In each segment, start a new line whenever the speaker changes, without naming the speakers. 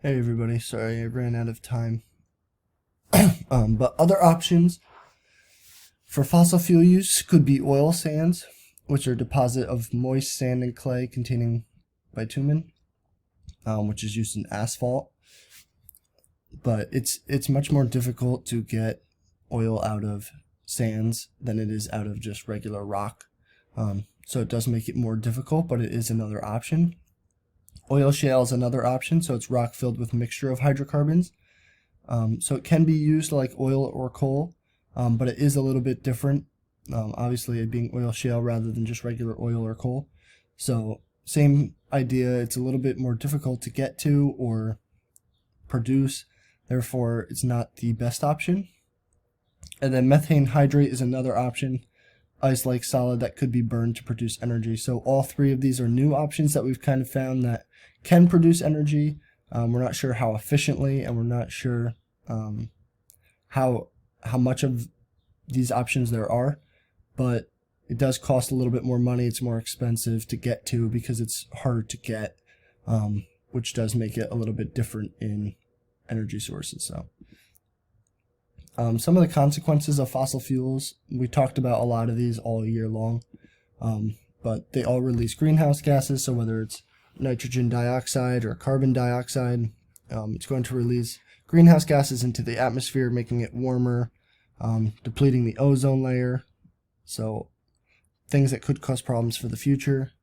Hey everybody, sorry I ran out of time. But other options for fossil fuel use could be oil sands, which are a deposit of moist sand and clay containing bitumen, which is used in asphalt. But it's much more difficult to get oil out of sands than it is out of just regular rock. So it does make it more difficult, but it is another option. Oil shale is another option, so it's rock filled with mixture of hydrocarbons. So it can be used like oil or coal, but it is a little bit different. Obviously, it being oil shale rather than just regular oil or coal. So same idea, it's a little bit more difficult to get to or produce, therefore it's not the best option. And then methane hydrate is another option, ice-like solid that could be burned to produce energy. So all three of these are new options that we've kind of found that can produce energy. We're not sure how efficiently, and we're not sure how much of these options there are, but it does cost a little bit more money. It's more expensive to get to because it's harder to get, which does make it a little bit different in energy sources. So some of the consequences of fossil fuels, we talked about a lot of these all year long, but they all release greenhouse gases. So whether it's nitrogen dioxide or carbon dioxide, it's going to release greenhouse gases into the atmosphere, making it warmer, depleting the ozone layer. So things that could cause problems for the future.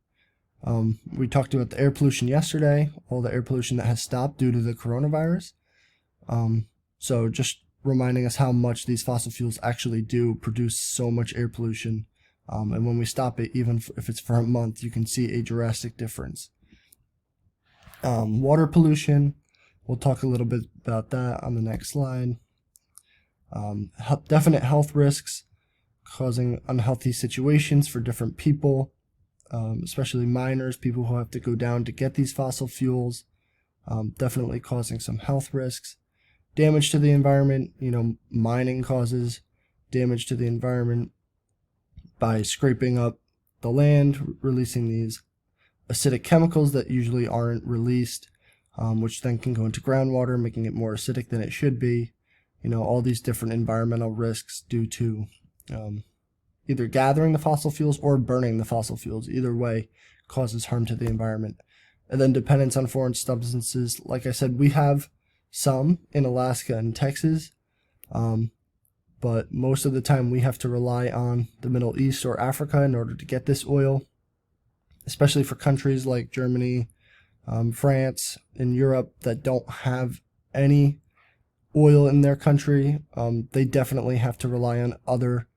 We talked about the air pollution yesterday, all the air pollution that has stopped due to the coronavirus. So just reminding us how much these fossil fuels actually do produce so much air pollution. And when we stop it, even if it's for a month, you can see a drastic difference. Water pollution, we'll talk a little bit about that on the next slide. Definite health risks, causing unhealthy situations for different people, especially miners, people who have to go down to get these fossil fuels, definitely causing some health risks. Damage to the environment, mining causes damage to the environment by scraping up the land, releasing these acidic chemicals that usually aren't released, which then can go into groundwater, making it more acidic than it should be. All these different environmental risks due to either gathering the fossil fuels or burning the fossil fuels. Either way causes harm to the environment. And then dependence on foreign substances. Like I said, we have some in Alaska and Texas, but most of the time we have to rely on the Middle East or Africa in order to get this oil, especially for countries like Germany, France, and Europe that don't have any oil in their country. They definitely have to rely on other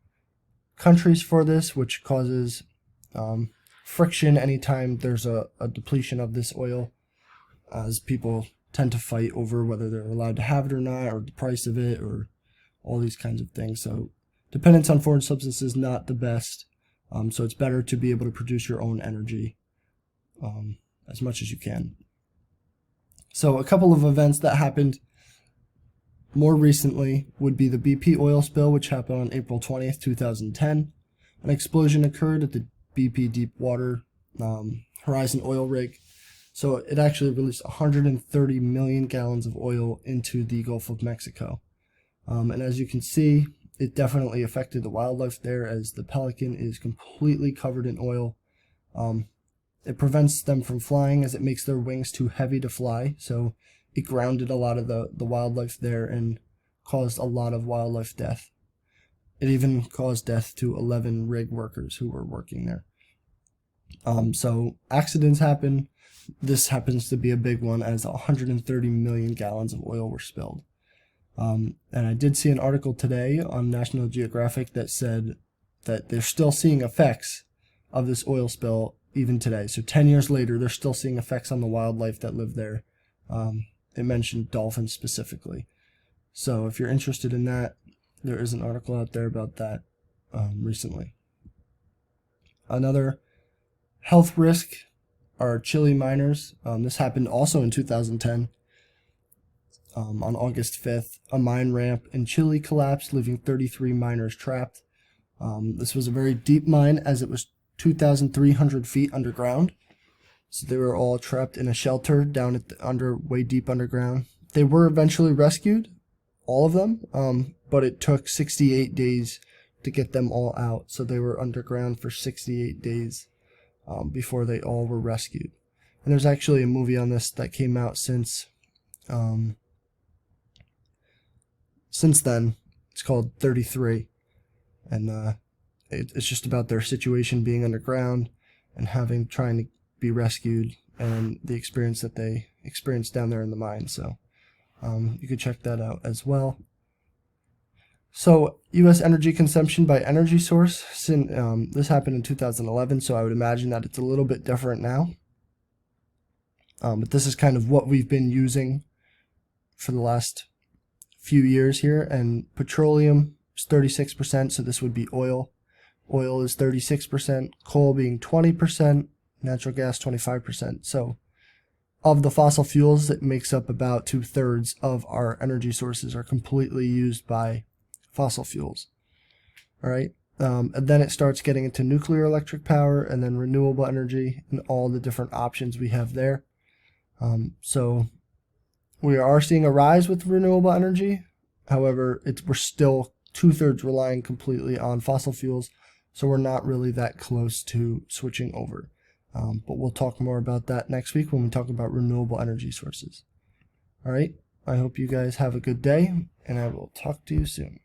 countries for this, which causes friction anytime there's a depletion of this oil, as people tend to fight over whether they're allowed to have it or not, or the price of it, or all these kinds of things. So dependence on foreign substances is not the best. So it's better to be able to produce your own energy as much as you can. So a couple of events that happened more recently would be the BP oil spill, which happened on April 20th, 2010. An explosion occurred at the BP Deepwater Horizon oil rig. So it actually released 130 million gallons of oil into the Gulf of Mexico. And as you can see, it definitely affected the wildlife there, as the pelican is completely covered in oil. It prevents them from flying as it makes their wings too heavy to fly. So it grounded a lot of the wildlife there and caused a lot of wildlife death. It even caused death to 11 rig workers who were working there. So accidents happen. This happens to be a big one, as 130 million gallons of oil were spilled. And I did see an article today on National Geographic that said that they're still seeing effects of this oil spill even today. So 10 years later, they're still seeing effects on the wildlife that live there. It mentioned dolphins specifically. So if you're interested in that, there is an article out there about that recently. Another health risk are Chile miners. This happened also in 2010. On August 5th, a mine ramp in Chile collapsed, leaving 33 miners trapped. This was a very deep mine, as it was 2,300 feet underground. So they were all trapped in a shelter down at way deep underground. They were eventually rescued, all of them, but it took 68 days to get them all out. So they were underground for 68 days before they all were rescued. And there's actually a movie on this that came out since then. It's called 33, and it's just about their situation being underground and trying to be rescued and the experience that they experienced down there in the mine. So you could check that out as well. So U.S. energy consumption by energy source, this happened in 2011, so I would imagine that it's a little bit different now. But this is kind of what we've been using for the last few years here. And petroleum is 36%, so this would be oil. Oil is 36%, coal being 20%, natural gas 25%. So of the fossil fuels, it makes up about 2/3 of our energy sources are completely used by fossil fuels. All right. And then it starts getting into nuclear electric power and then renewable energy and all the different options we have there. So we are seeing a rise with renewable energy. However, we're still 2/3 relying completely on fossil fuels. So we're not really that close to switching over. But we'll talk more about that next week when we talk about renewable energy sources. All right. I hope you guys have a good day, and I will talk to you soon.